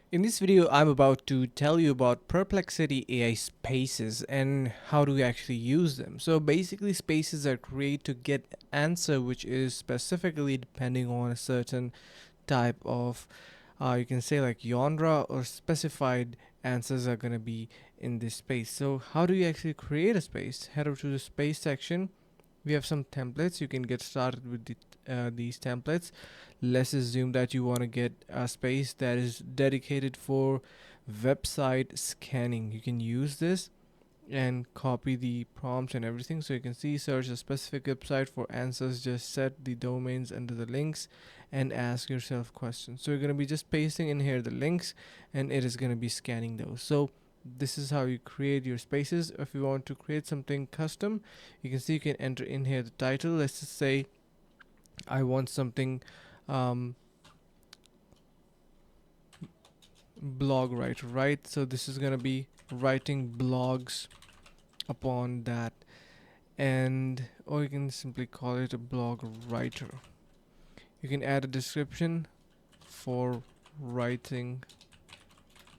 In this video, I'm about to tell you about Perplexity AI Spaces and how do we actually use them. So basically, spaces are created to get answer which is specifically depending on a certain type of, you can say like genre or specified answers are going to be in this space. So how do you actually create a space? Head over to the space section. We have some templates. You can get started with these templates. Let's assume that you want to get a space that is dedicated for website scanning. You can use this and copy the prompts and everything. So you can see, search a specific website for answers, just set the domains under the links and ask yourself questions. So you're going to be just pasting in here the links and it is going to be scanning those. So this is how you create your spaces. If you want to create something custom, you can see you can enter in here the title. Let's just say I want something um, blog writer, right? So this is going to be writing blogs upon that, and or you can simply call it a blog writer. You can add a description for writing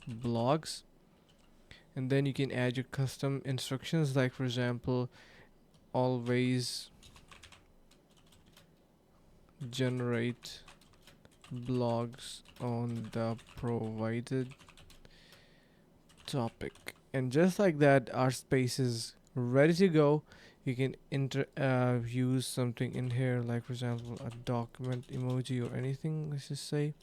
blogs, and then you can add your custom instructions, like for example, always generate blogs on the provided topic. And just like that, our space is ready to go. You can use something in here, like for example a document emoji or anything. Let's just say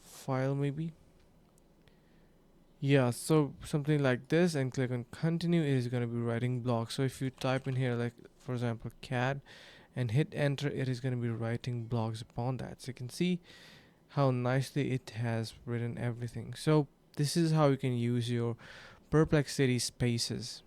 file, maybe. Yeah, so something like this, and click on continue. It is going to be writing blocks. So if you type in here, like for example cat, and hit enter, it is going to be writing blogs upon that. So you can see how nicely it has written everything. So this is how you can use your Perplexity spaces.